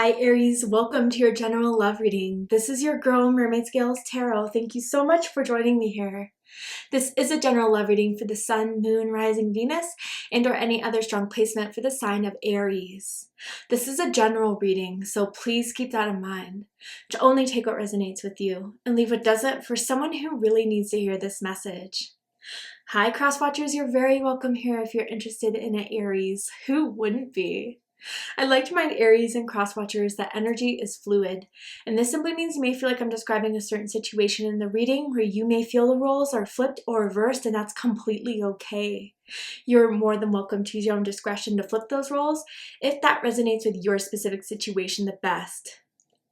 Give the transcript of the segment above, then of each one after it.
Hi Aries, welcome to your general love reading. This is your girl Mermaid Scales Tarot. Thank you so much for joining me here. This is a general love reading for the Sun, Moon, Rising, Venus, and or any other strong placement for the sign of Aries. This is a general reading, so please keep that in mind. To only take what resonates with you and leave what doesn't for someone who really needs to hear this message. Hi cross watchers, you're very welcome here if you're interested in an Aries. Who wouldn't be? I'd like to remind Aries and crosswatchers that energy is fluid, and this simply means you may feel like I'm describing a certain situation in the reading where you may feel the roles are flipped or reversed, and that's completely okay. You're more than welcome to use your own discretion to flip those roles if that resonates with your specific situation the best.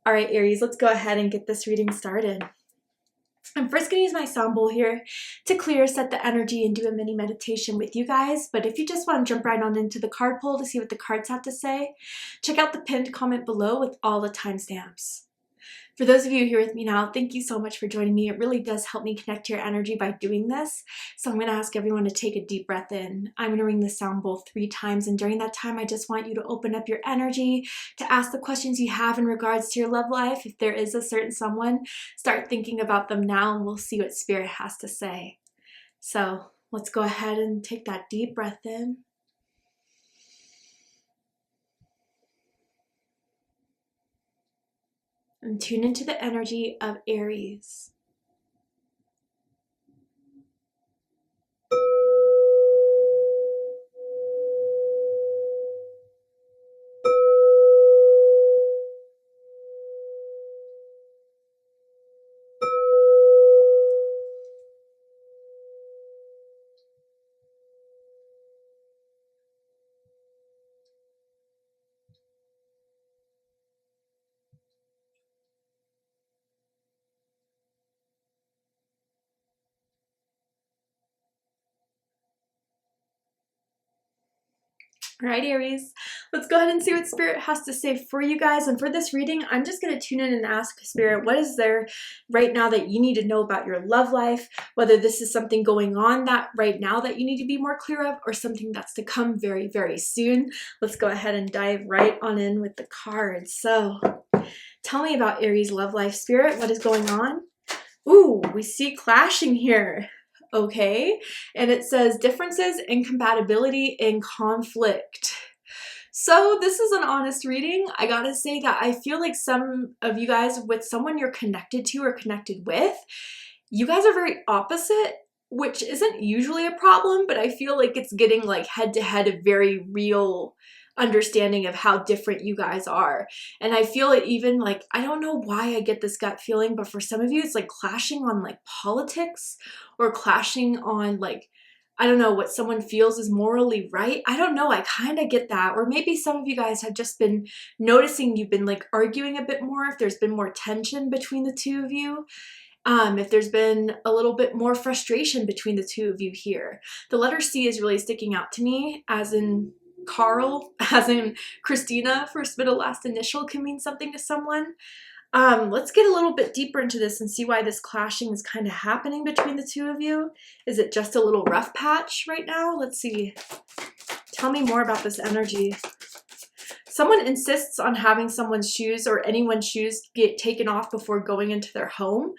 All right, Aries, let's go ahead and get this reading started. I'm first going to use my sound bowl here to clear, set the energy, and do a mini meditation with you guys. But if you just want to jump right on into the card pull to see what the cards have to say, check out the pinned comment below with all the timestamps. For those of you here with me now, thank you so much for joining me. It really does help me connect to your energy by doing this. So I'm going to ask everyone to take a deep breath in. I'm going to ring the sound bowl 3 times, and during that time, I just want you to open up your energy to ask the questions you have in regards to your love life. If there is a certain someone, start thinking about them now, and we'll see what Spirit has to say. So let's go ahead and take that deep breath in. And tune into the energy of Aries. All right, Aries, let's go ahead and see what Spirit has to say for you guys. And for this reading, I'm just going to tune in and ask Spirit, what is there right now that you need to know about your love life? Whether this is something going on that right now that you need to be more clear of, or something that's to come very, very soon. Let's go ahead and dive right on in with the cards. So tell me about Aries' love life, Spirit. What is going on? Ooh, we see clashing here. Okay, and it says differences, incompatibility, and conflict. So this is an honest reading. I gotta say that I feel like some of you guys, with someone you're connected to or connected with, you guys are very opposite, which isn't usually a problem, but I feel like it's getting like head to head a very real understanding of how different you guys are. And I feel it even like, I don't know why I get this gut feeling, but for some of you, it's like clashing on like politics or clashing on like, I don't know, what someone feels is morally right. I don't know. I kind of get that. Or maybe some of you guys have just been noticing you've been like arguing a bit more, if there's been more tension between the two of you. If there's been a little bit more frustration between the two of you here. The letter C is really sticking out to me, as in Carl, as in Christina, first, middle, last initial can mean something to someone. Let's get a little bit deeper into this and see why this clashing is kind of happening between the two of you. Is it just a little rough patch right now? Let's see. Tell me more about this energy. Someone insists on having someone's shoes or anyone's shoes get taken off before going into their home.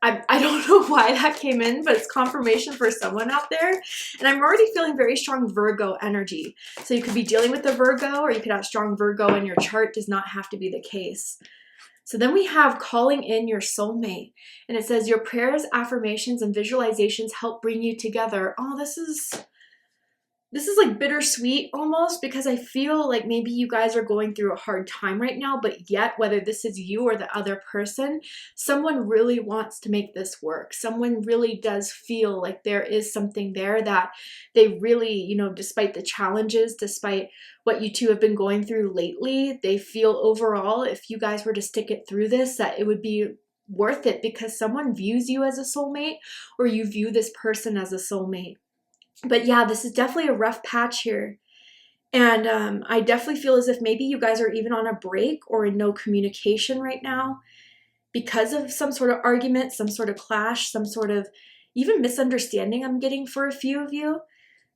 I don't know why that came in, but it's confirmation for someone out there. And I'm already feeling very strong Virgo energy. So you could be dealing with a Virgo, or you could have strong Virgo in your chart. Does not have to be the case. So then we have calling in your soulmate. And it says your prayers, affirmations, and visualizations help bring you together. Oh, this is like bittersweet almost, because I feel like maybe you guys are going through a hard time right now, but yet whether this is you or the other person, someone really wants to make this work. Someone really does feel like there is something there that they really, you know, despite the challenges, despite what you two have been going through lately, they feel overall, if you guys were to stick it through this, that it would be worth it because someone views you as a soulmate, or you view this person as a soulmate. But yeah, this is definitely a rough patch here. And I definitely feel as if maybe you guys are even on a break or in no communication right now because of some sort of argument, some sort of clash, some sort of even misunderstanding I'm getting for a few of you.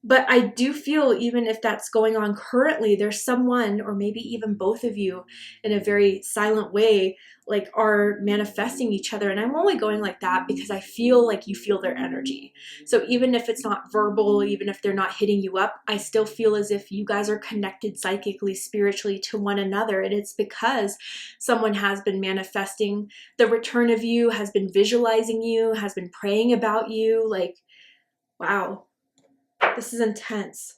But I do feel, even if that's going on currently, there's someone, or maybe even both of you, in a very silent way, like are manifesting each other. And I'm only going like that because I feel like you feel their energy. So even if it's not verbal, even if they're not hitting you up, I still feel as if you guys are connected psychically, spiritually to one another. And it's because someone has been manifesting the return of you, has been visualizing you, has been praying about you. Like, wow. This is intense.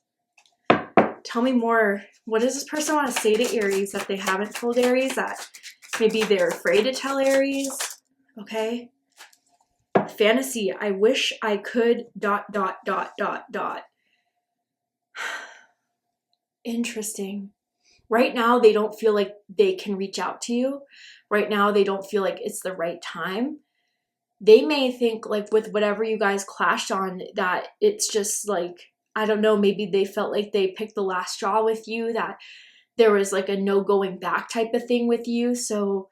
Tell me more. What does this person want to say to Aries that they haven't told Aries, that maybe they're afraid to tell Aries? Okay. Fantasy. I wish I could ... Interesting. Right now, they don't feel like they can reach out to you. Right now, they don't feel like it's the right time. They may think, like, with whatever you guys clashed on, that it's just like, I don't know, maybe they felt like they picked the last straw with you, that there was like a no going back type of thing with you. So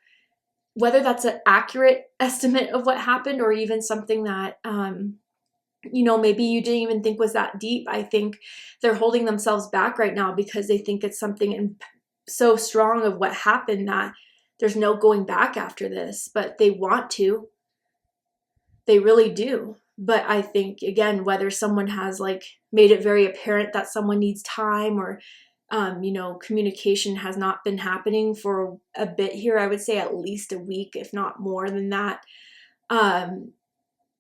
whether that's an accurate estimate of what happened, or even something that, you know, maybe you didn't even think was that deep, I think they're holding themselves back right now because they think it's something so strong of what happened that there's no going back after this, but they want to. They really do. But I think, again, whether someone has like made it very apparent that someone needs time, or, you know, communication has not been happening for a bit here, I would say at least a week, if not more than that.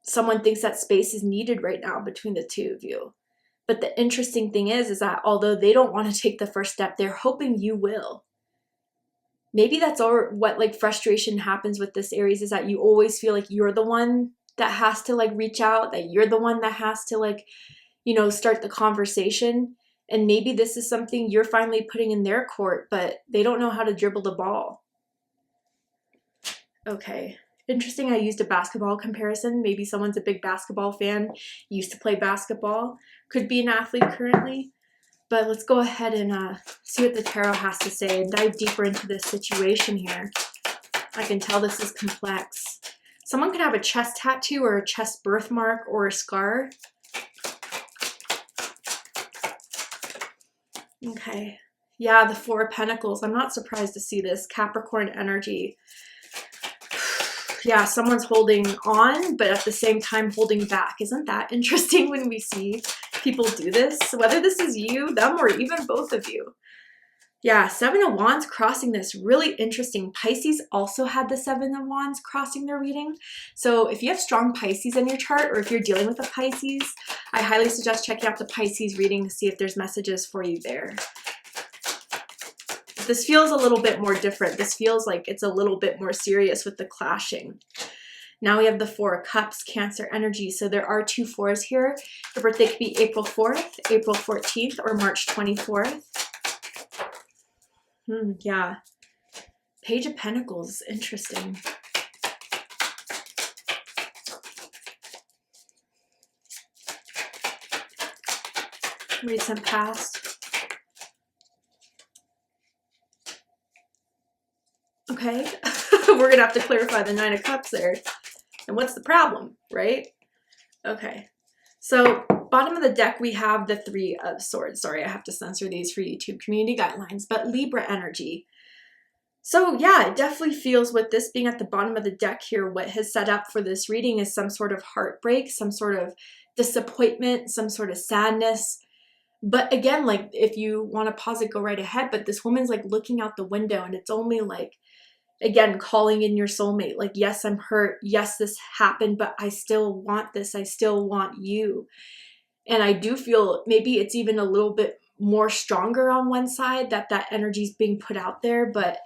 Someone thinks that space is needed right now between the two of you. But the interesting thing is that although they don't want to take the first step, they're hoping you will. Maybe that's what like frustration happens with this Aries, is that you always feel like you're the one that has to like reach out, that you're the one that has to like, you know, start the conversation. And maybe this is something you're finally putting in their court, but they don't know how to dribble the ball. Okay. Interesting. I used a basketball comparison. Maybe someone's a big basketball fan, used to play basketball, could be an athlete currently. But let's go ahead and see what the tarot has to say and dive deeper into this situation here. I can tell this is complex. Someone could have a chest tattoo or a chest birthmark or a scar. Okay. Yeah, the Four of Pentacles. I'm not surprised to see this. Capricorn energy. Yeah, someone's holding on, but at the same time holding back. Isn't that interesting when we see people do this? Whether this is you, them, or even both of you. Yeah, Seven of Wands crossing this, really interesting. Pisces also had the Seven of Wands crossing their reading. So if you have strong Pisces in your chart, or if you're dealing with a Pisces, I highly suggest checking out the Pisces reading to see if there's messages for you there. This feels a little bit more different. This feels like it's a little bit more serious with the clashing. Now we have the Four of Cups, Cancer energy. So there are two fours here. Your birthday could be April 4th, April 14th, or March 24th. Yeah. Page of Pentacles. Interesting. Recent past. Okay. We're going to have to clarify the Nine of Cups there. And what's the problem, right? Okay. So bottom of the deck, we have the Three of Swords. Sorry, I have to censor these for YouTube community guidelines, but Libra energy. So yeah, it definitely feels, with this being at the bottom of the deck here, what has set up for this reading is some sort of heartbreak, some sort of disappointment, some sort of sadness. But again, like, if you want to pause it, go right ahead. But this woman's like looking out the window, and it's only like, again, calling in your soulmate. Like, yes, I'm hurt. Yes, this happened, but I still want this. I still want you. And I do feel maybe it's even a little bit more stronger on one side, that energy is being put out there. But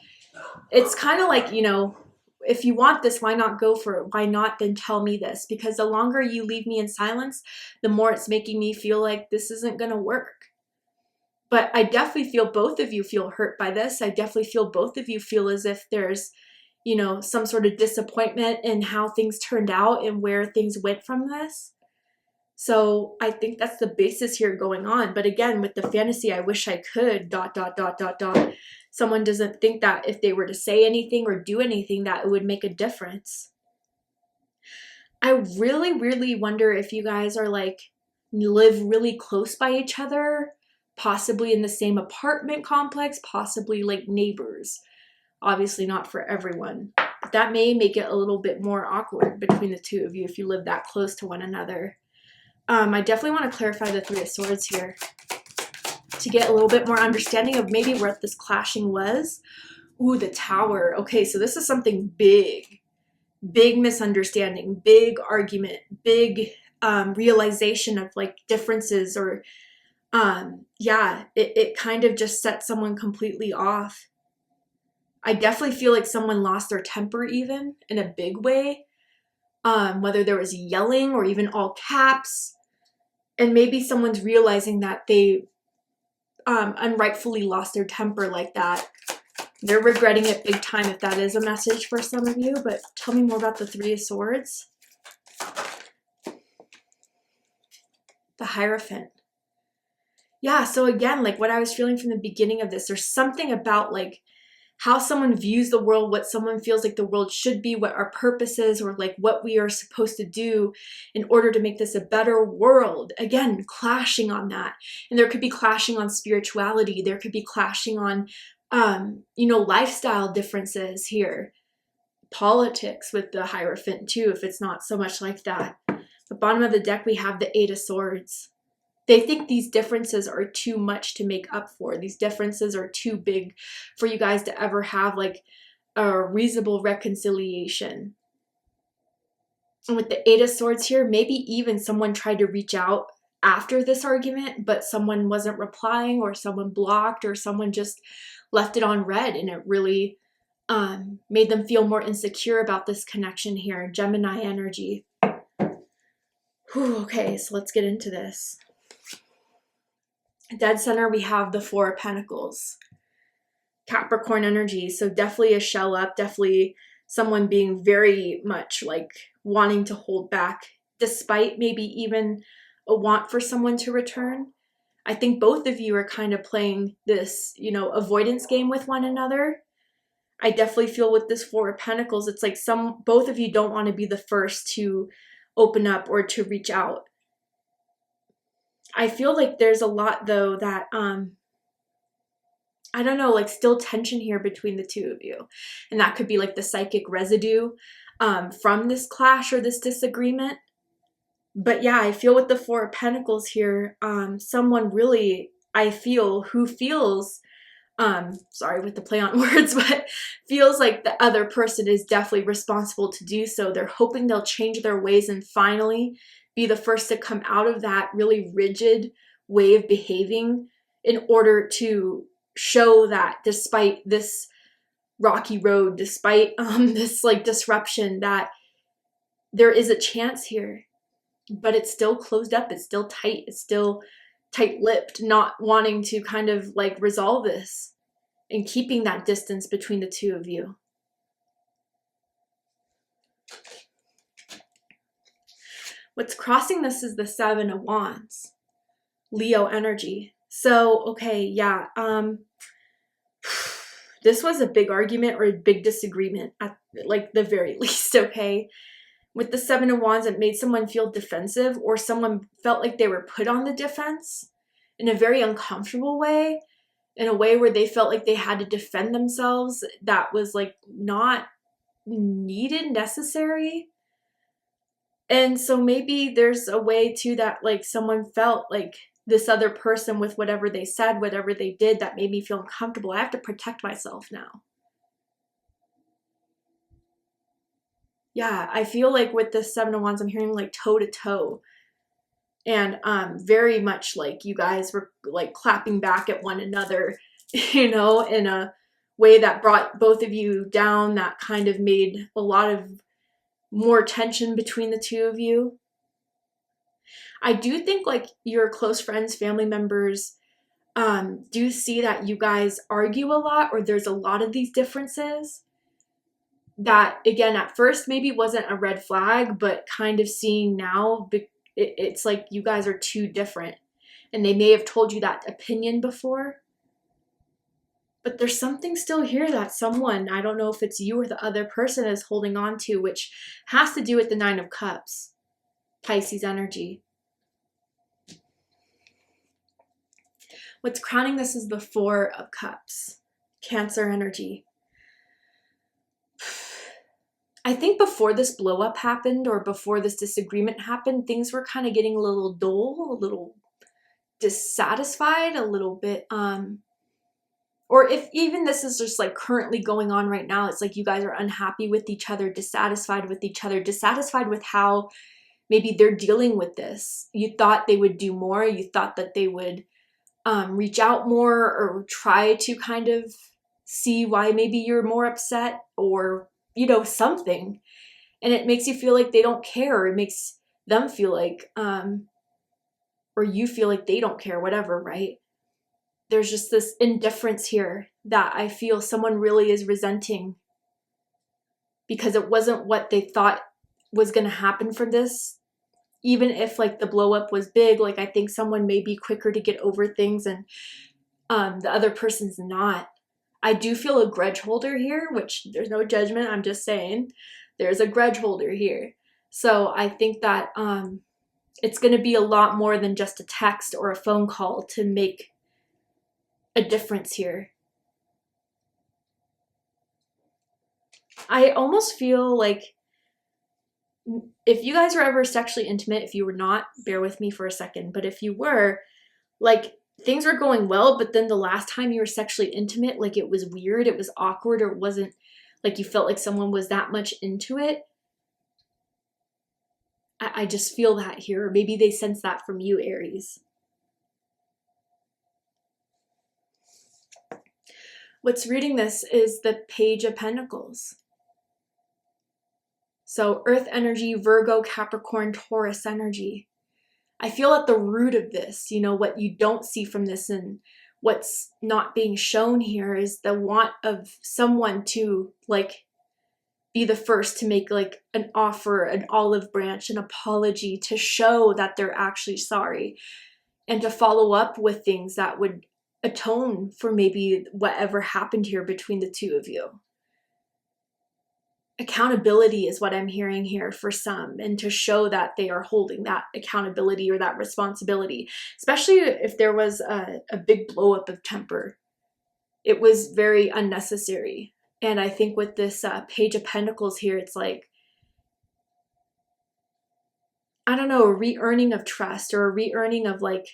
it's kind of like, you know, if you want this, why not go for it? Why not then tell me this? Because the longer you leave me in silence, the more it's making me feel like this isn't going to work. But I definitely feel both of you feel hurt by this. I definitely feel both of you feel as if there's, you know, some sort of disappointment in how things turned out and where things went from this. So I think that's the basis here going on. But again, with the fantasy, I wish I could ... Someone doesn't think that if they were to say anything or do anything, that it would make a difference. I really, really wonder if you guys are like live really close by each other, possibly in the same apartment complex, possibly like neighbors. Obviously not for everyone. But that may make it a little bit more awkward between the two of you if you live that close to one another. I definitely want to clarify the Three of Swords here to get a little bit more understanding of maybe what this clashing was. Ooh, the Tower. Okay, so this is something big. Big misunderstanding, big argument, big realization of like differences, or yeah, it kind of just set someone completely off. I definitely feel like someone lost their temper even in a big way, whether there was yelling or even all caps, and maybe someone's realizing that they unrightfully lost their temper like that. They're regretting it big time if that is a message for some of you. But tell me more about the Three of Swords. The Hierophant. Yeah, so again, like what I was feeling from the beginning of this, there's something about like how someone views the world, what someone feels like the world should be, what our purpose is, or like what we are supposed to do in order to make this a better world. Again, clashing on that. And there could be clashing on spirituality. There could be clashing on, you know, lifestyle differences here. Politics with the Hierophant too, if it's not so much like that. The bottom of the deck, we have the Eight of Swords. They think these differences are too much to make up for. These differences are too big for you guys to ever have like a reasonable reconciliation. And with the Eight of Swords here, maybe even someone tried to reach out after this argument, but someone wasn't replying, or someone blocked, or someone just left it on red, and it really made them feel more insecure about this connection here. Gemini energy. Whew, okay, so let's get into this. Dead center, we have the Four of Pentacles. Capricorn energy, so definitely a shell up, definitely someone being very much like wanting to hold back, despite maybe even a want for someone to return. I think both of you are kind of playing this, you know, avoidance game with one another. I definitely feel with this Four of Pentacles, it's like both of you don't want to be the first to open up or to reach out. I feel like there's a lot though that, I don't know, like still tension here between the two of you. And that could be like the psychic residue from this clash or this disagreement. But yeah, I feel with the Four of Pentacles here, someone really, I feel, who feels, sorry with the play on words, but feels like the other person is definitely responsible to do so. They're hoping they'll change their ways and finally be the first to come out of that really rigid way of behaving in order to show that despite this rocky road, despite this like disruption, that there is a chance here, but it's still closed up, it's still tight, it's still tight-lipped, not wanting to kind of like resolve this and keeping that distance between the two of you. What's crossing this is the Seven of Wands, Leo energy. So, okay, yeah, this was a big argument or a big disagreement at like the very least, okay? With the Seven of Wands, it made someone feel defensive, or someone felt like they were put on the defense in a very uncomfortable way, in a way where they felt like they had to defend themselves that was like not needed, necessary. And so maybe there's a way too that like someone felt like this other person with whatever they said, whatever they did, that made me feel uncomfortable. I have to protect myself now. Yeah, I feel like with the Seven of Wands, I'm hearing like toe to toe. And very much like you guys were like clapping back at one another, you know, in a way that brought both of you down, that kind of made a lot of more tension between the two of you. I do think like your close friends, family members, do see that you guys argue a lot, or there's a lot of these differences that, again, at first maybe wasn't a red flag, but kind of seeing now, it's like you guys are too different. And they may have told you that opinion before. But there's something still here that someone, I don't know if it's you or the other person, is holding on to, which has to do with the Nine of Cups, Pisces energy. What's crowning this is the Four of Cups, Cancer energy. I think before this blow up happened or before this disagreement happened, things were kind of getting a little dull, a little dissatisfied, a little bit, or if even this is just like currently going on right now, it's like you guys are unhappy with each other, dissatisfied with each other, dissatisfied with how maybe they're dealing with this. You thought they would do more. You thought that they would reach out more or try to kind of see why maybe you're more upset or, you know, something. And it makes you feel like they don't care. It makes them feel like, or you feel like they don't care, whatever, right? There's just this indifference here that I feel someone really is resenting because it wasn't what they thought was going to happen from this. Even if like the blow up was big, like I think someone may be quicker to get over things and the other person's not. I do feel a grudge holder here, which there's no judgment. I'm just saying there's a grudge holder here. So I think that it's going to be a lot more than just a text or a phone call to make a difference here. I almost feel like if you guys are ever sexually intimate, if you were not, bear with me for a second, but if you were, like things were going well, but then the last time you were sexually intimate, like it was weird, it was awkward, or it wasn't like you felt like someone was that much into it. I just feel that here, or maybe they sense that from you, Aries. What's reading this is the Page of Pentacles. So Earth energy, Virgo, Capricorn, Taurus energy. I feel at the root of this, you know, what you don't see from this and what's not being shown here is the want of someone to like be the first to make like an offer, an olive branch, an apology to show that they're actually sorry and to follow up with things that would atone for maybe whatever happened here between the two of you. Accountability is what I'm hearing here for some, and to show that they are holding that accountability or that responsibility, especially if there was a big blow up of temper. It was very unnecessary. And I think with this Page of Pentacles here, it's like, I don't know, a re-earning of trust or a re-earning of like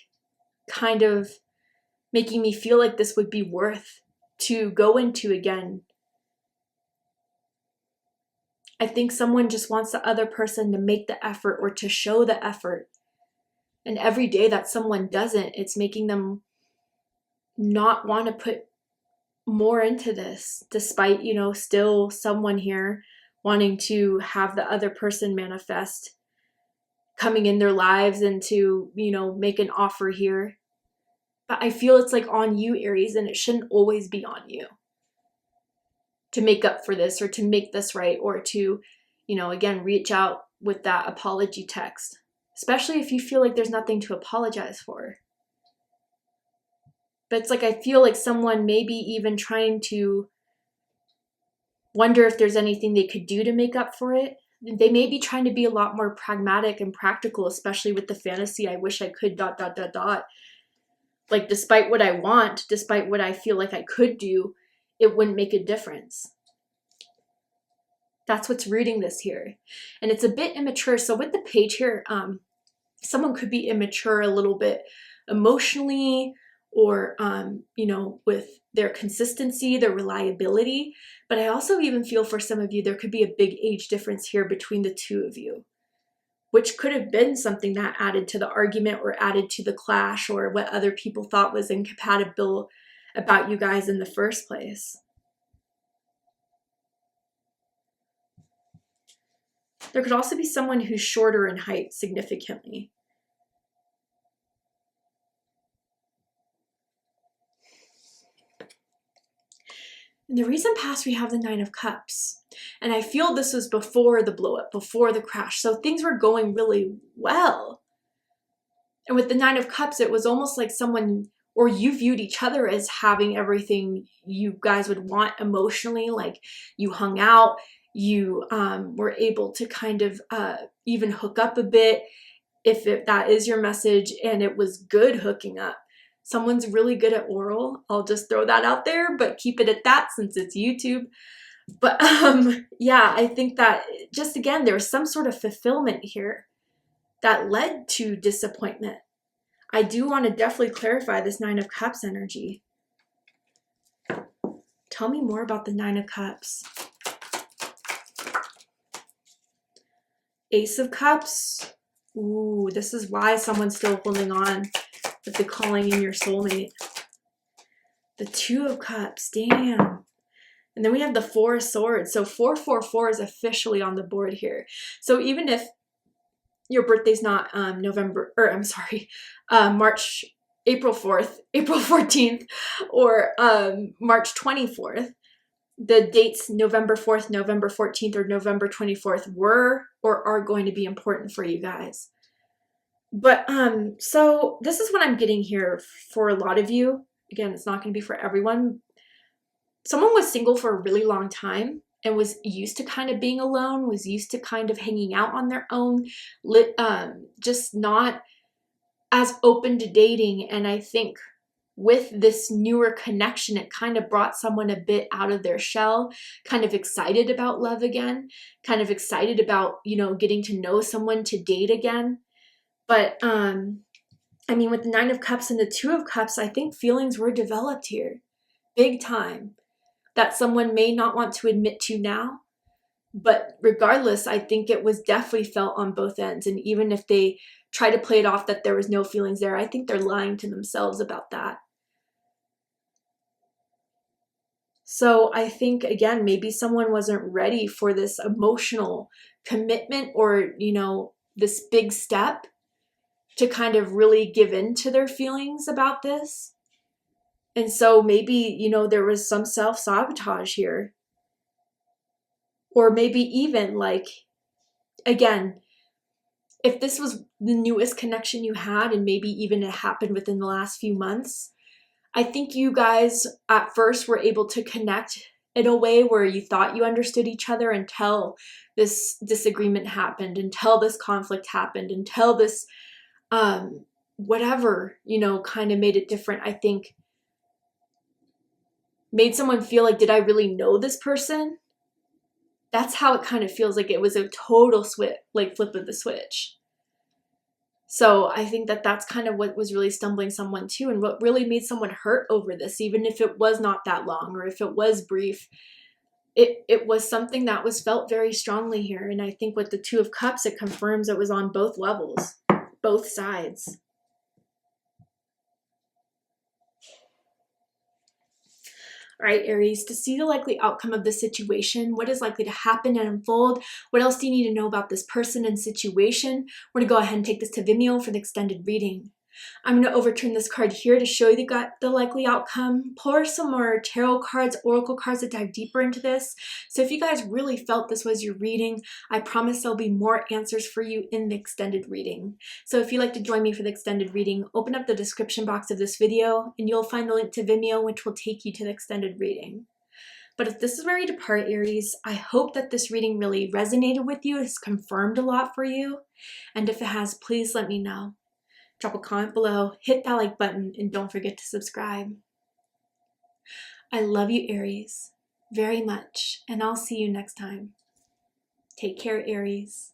kind of making me feel like this would be worth to go into again. I think someone just wants the other person to make the effort or to show the effort. And every day that someone doesn't, it's making them not want to put more into this, despite, you know, still someone here wanting to have the other person manifest, coming in their lives and to, you know, make an offer here. But I feel it's like on you, Aries, and it shouldn't always be on you to make up for this or to make this right or to, you know, again, reach out with that apology text, especially if you feel like there's nothing to apologize for. But it's like I feel like someone may be even trying to wonder if there's anything they could do to make up for it. They may be trying to be a lot more pragmatic and practical, especially with the fantasy, I wish I could ... Like, despite what I want, despite what I feel like I could do, it wouldn't make a difference. That's what's rooting this here. And it's a bit immature. So with the page here, someone could be immature a little bit emotionally or, you know, with their consistency, their reliability. But I also even feel for some of you, there could be a big age difference here between the two of you, which could have been something that added to the argument or added to the clash or what other people thought was incompatible about you guys in the first place. There could also be someone who's shorter in height significantly. In the recent past, we have the Nine of Cups. And I feel this was before the blow up, before the crash. So things were going really well. And with the Nine of Cups, it was almost like someone, or you viewed each other as having everything you guys would want emotionally. Like you hung out, you were able to kind of even hook up a bit, if that is your message, and it was good hooking up. Someone's really good at oral. I'll just throw that out there, but keep it at that since it's YouTube. But yeah, I think that just again, there was some sort of fulfillment here that led to disappointment. I do want to definitely clarify this Nine of Cups energy. Tell me more about the Nine of Cups. Ace of Cups. Ooh, this is why someone's still holding on with the calling in your soulmate. The Two of Cups, damn. And then we have the Four of Swords. So 444 is officially on the board here. So even if your birthday's not April 4th, April 14th, or March 24th, the dates November 4th, November 14th, or November 24th were or are going to be important for you guys. But so this is what I'm getting here for a lot of you. Again, it's not going to be for everyone. Someone was single for a really long time and was used to kind of being alone, was used to kind of hanging out on their own, just not as open to dating. And I think with this newer connection, it kind of brought someone a bit out of their shell, kind of excited about love again, kind of excited about, you know, getting to know someone to date again. But I mean, with the Nine of Cups and the Two of Cups, I think feelings were developed here, big time, that someone may not want to admit to now. But regardless, I think it was definitely felt on both ends. And even if they try to play it off that there was no feelings there, I think they're lying to themselves about that. So I think, again, maybe someone wasn't ready for this emotional commitment or, you know, this big step to kind of really give in to their feelings about this. And so maybe, you know, there was some self-sabotage here. Or maybe even like, again, if this was the newest connection you had and maybe even it happened within the last few months, I think you guys at first were able to connect in a way where you thought you understood each other until this disagreement happened, until this conflict happened, until this whatever, you know, kind of made it different. I think made someone feel like, did I really know this person? That's how it kind of feels like. It was a total flip of the switch. So I think that that's kind of what was really stumbling someone too, and what really made someone hurt over this, even if it was not that long or if it was brief. It was something that was felt very strongly here. And I think with the Two of Cups, it confirms it was on both levels, both sides. All right, Aries, to see the likely outcome of this situation, what is likely to happen and unfold, what else do you need to know about this person and situation? We're going to go ahead and take this to Vimeo for the extended reading. I'm going to overturn this card here to show you the likely outcome, pull some more tarot cards, oracle cards that dive deeper into this. So if you guys really felt this was your reading, I promise there'll be more answers for you in the extended reading. So if you'd like to join me for the extended reading, open up the description box of this video and you'll find the link to Vimeo, which will take you to the extended reading. But if this is where you depart, Aries, I hope that this reading really resonated with you, has confirmed a lot for you. And if it has, please let me know. Drop a comment below, hit that like button, and don't forget to subscribe. I love you, Aries, very much, and I'll see you next time. Take care, Aries.